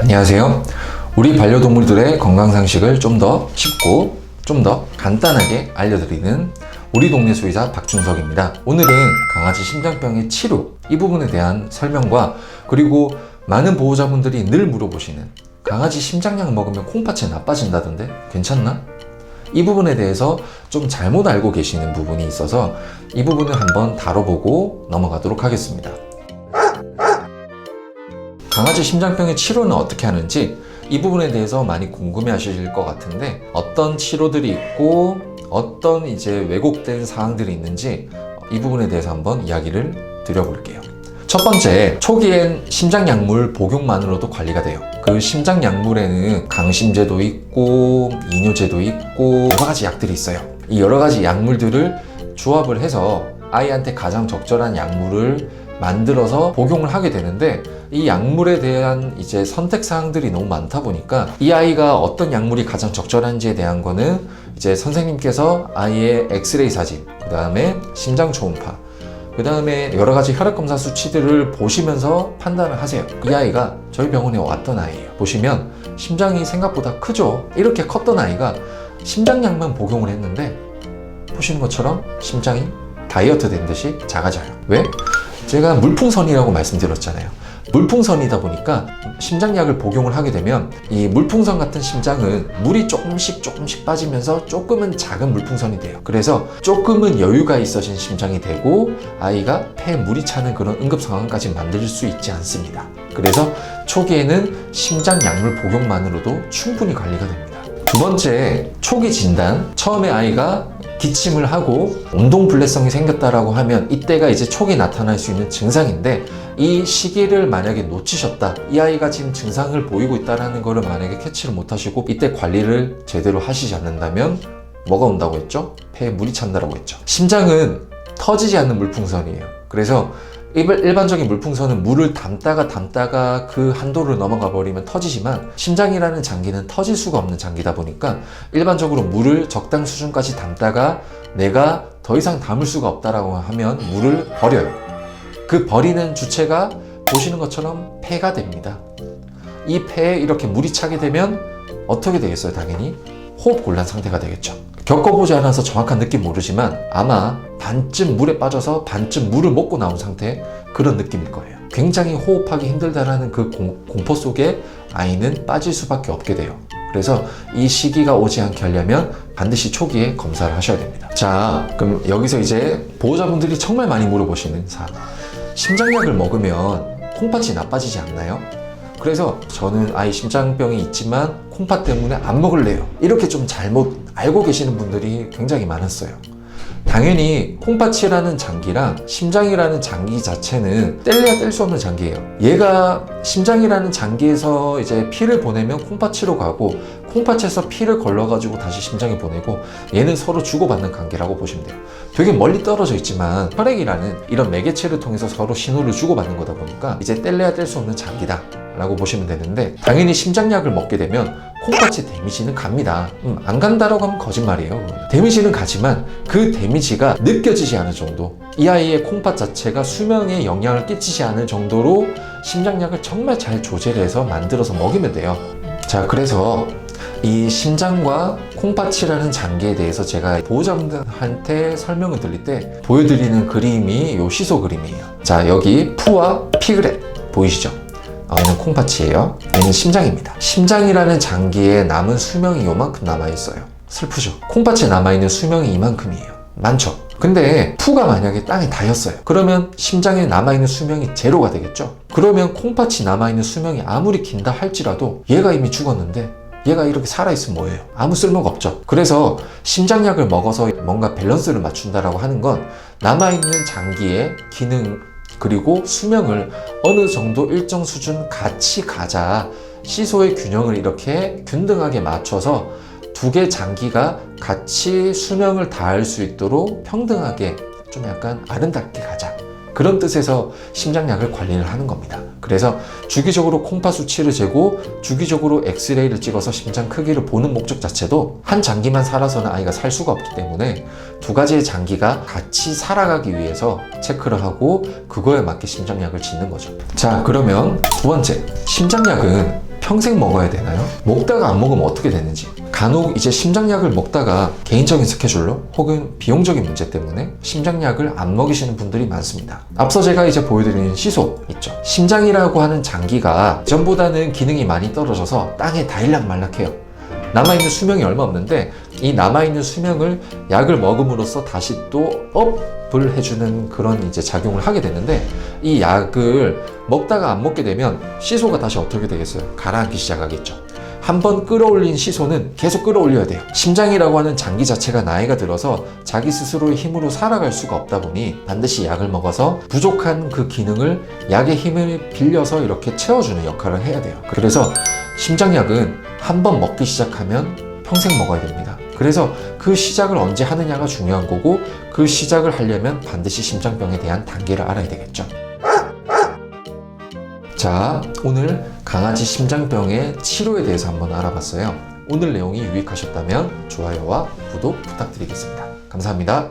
안녕하세요. 우리 반려동물들의 건강상식을 좀 더 쉽고 좀 더 간단하게 알려드리는 우리 동네 수의사 박준석입니다. 오늘은 강아지 심장병의 치료 이 부분에 대한 설명과 그리고 많은 보호자분들이 늘 물어보시는 강아지 심장약 먹으면 콩팥이 나빠진다던데 괜찮나? 이 부분에 대해서 좀 잘못 알고 계시는 부분이 있어서 이 부분을 한번 다뤄보고 넘어가도록 하겠습니다. 강아지 심장병의 치료는 어떻게 하는지 이 부분에 대해서 많이 궁금해 하실 것 같은데 어떤 치료들이 있고 어떤 이제 왜곡된 사항들이 있는지 이 부분에 대해서 한번 이야기를 드려볼게요. 첫 번째, 초기엔 심장약물 복용만으로도 관리가 돼요. 그 심장약물에는 강심제도 있고 이뇨제도 있고 여러 가지 약들이 있어요. 이 여러 가지 약물들을 조합을 해서 아이한테 가장 적절한 약물을 만들어서 복용을 하게 되는데 이 약물에 대한 이제 선택 사항들이 너무 많다 보니까 이 아이가 어떤 약물이 가장 적절한지에 대한 거는 이제 선생님께서 아이의 엑스레이 사진, 그 다음에 심장 초음파, 그 다음에 여러 가지 혈액 검사 수치들을 보시면서 판단을 하세요. 이 아이가 저희 병원에 왔던 아이예요. 보시면 심장이 생각보다 크죠. 이렇게 컸던 아이가 심장약만 복용을 했는데 보시는 것처럼 심장이 다이어트 된 듯이 작아져요. 왜? 제가 물풍선이라고 말씀드렸잖아요. 물풍선이다 보니까 심장약을 복용을 하게 되면 이 물풍선 같은 심장은 물이 조금씩 빠지면서 조금은 작은 물풍선이 돼요. 그래서 조금은 여유가 있어진 심장이 되고 아이가 폐에 물이 차는 그런 응급 상황까지 만들 수 있지 않습니다. 그래서 초기에는 심장약물 복용만으로도 충분히 관리가 됩니다. 두 번째, 초기 진단. 처음에 아이가 기침을 하고 운동불내성이 생겼다라고 하면 이때가 이제 초기 나타날 수 있는 증상인데 이 시기를 만약에 놓치셨다, 이 아이가 지금 증상을 보이고 있다는 거를 만약에 캐치를 못하시고 이때 관리를 제대로 하시지 않는다면 뭐가 온다고 했죠? 폐에 물이 찬다라고 했죠. 심장은 터지지 않는 물풍선이에요. 그래서 일반적인 물풍선은 물을 담다가 그 한도를 넘어가 버리면 터지지만 심장이라는 장기는 터질 수가 없는 장기다 보니까 일반적으로 물을 적당 수준까지 담다가 내가 더 이상 담을 수가 없다라고 하면 물을 버려요. 그 버리는 주체가 보시는 것처럼 폐가 됩니다. 이 폐에 이렇게 물이 차게 되면 어떻게 되겠어요? 당연히 호흡곤란 상태가 되겠죠. 겪어보지 않아서 정확한 느낌 모르지만 아마 반쯤 물에 빠져서 반쯤 물을 먹고 나온 상태, 그런 느낌일 거예요. 굉장히 호흡하기 힘들다라는 그 공포 속에 아이는 빠질 수밖에 없게 돼요. 그래서 이 시기가 오지 않게 하려면 반드시 초기에 검사를 하셔야 됩니다. 자, 그럼 여기서 이제 보호자분들이 정말 많이 물어보시는 사항, 심장약을 먹으면 콩팥이 나빠지지 않나요? 그래서 저는 아이 심장병이 있지만 콩팥 때문에 안 먹을래요, 이렇게 좀 잘못 알고 계시는 분들이 굉장히 많았어요. 당연히 콩팥이라는 장기랑 심장이라는 장기 자체는 뗄래야 뗄 수 없는 장기예요. 얘가 심장이라는 장기에서 이제 피를 보내면 콩팥으로 가고 콩팥에서 피를 걸러가지고 다시 심장에 보내고 얘는 서로 주고받는 관계라고 보시면 돼요. 되게 멀리 떨어져 있지만 혈액이라는 이런 매개체를 통해서 서로 신호를 주고받는 거다 보니까 이제 뗄래야 뗄 수 없는 장기다 라고 보시면 되는데, 당연히 심장약을 먹게 되면 콩팥의 데미지는 갑니다. 안 간다라고 하면 거짓말이에요. 데미지는 가지만 그 데미지가 느껴지지 않을 정도, 이 아이의 콩팥 자체가 수명에 영향을 끼치지 않을 정도로 심장약을 정말 잘 조제를 해서 만들어서 먹이면 돼요. 자, 그래서 이 심장과 콩팥이라는 장기에 대해서 제가 보호자분들한테 설명을 드릴 때 보여드리는 그림이 요 시소 그림이에요. 자, 여기 푸와 피그렛 보이시죠? 얘는 콩팥이에요. 얘는 심장입니다. 심장이라는 장기에 남은 수명이 요만큼 남아있어요. 슬프죠? 콩팥에 남아있는 수명이 이만큼이에요. 많죠? 근데 푸가 만약에 땅에 닿였어요. 그러면 심장에 남아있는 수명이 제로가 되겠죠? 그러면 콩팥이 남아있는 수명이 아무리 긴다 할지라도 얘가 이미 죽었는데 얘가 이렇게 살아있으면 뭐예요? 아무 쓸모가 없죠. 그래서 심장약을 먹어서 뭔가 밸런스를 맞춘다라고 하는 건 남아있는 장기의 기능 그리고 수명을 어느 정도 일정 수준 같이 가자, 시소의 균형을 이렇게 균등하게 맞춰서 두 개 장기가 같이 수명을 다할 수 있도록 평등하게 좀 약간 아름답게 가자, 그런 뜻에서 심장약을 관리를 하는 겁니다. 그래서 주기적으로 콩팥 수치를 재고 주기적으로 엑스레이를 찍어서 심장 크기를 보는 목적 자체도 한 장기만 살아서는 아이가 살 수가 없기 때문에 두 가지의 장기가 같이 살아가기 위해서 체크를 하고 그거에 맞게 심장약을 짓는 거죠. 자, 그러면 두 번째, 심장약은 평생 먹어야 되나요? 먹다가 안 먹으면 어떻게 되는지, 간혹 이제 심장약을 먹다가 개인적인 스케줄로 혹은 비용적인 문제 때문에 심장약을 안 먹이시는 분들이 많습니다. 앞서 제가 이제 보여드린 시소 있죠. 심장이라고 하는 장기가 전보다는 기능이 많이 떨어져서 땅에 다일락말락해요. 남아있는 수명이 얼마 없는데 이 남아있는 수명을 약을 먹음으로써 다시 또 업을 해주는 그런 이제 작용을 하게 되는데, 이 약을 먹다가 안 먹게 되면 시소가 다시 어떻게 되겠어요? 가라앉기 시작하겠죠. 한번 끌어올린 시소는 계속 끌어올려야 돼요. 심장이라고 하는 장기 자체가 나이가 들어서 자기 스스로의 힘으로 살아갈 수가 없다 보니 반드시 약을 먹어서 부족한 그 기능을 약의 힘을 빌려서 이렇게 채워주는 역할을 해야 돼요. 그래서 심장약은 한번 먹기 시작하면 평생 먹어야 됩니다. 그래서 그 시작을 언제 하느냐가 중요한 거고, 그 시작을 하려면 반드시 심장병에 대한 단계를 알아야 되겠죠. 자, 오늘 강아지 심장병의 치료에 대해서 한번 알아봤어요. 오늘 내용이 유익하셨다면 좋아요와 구독 부탁드리겠습니다. 감사합니다.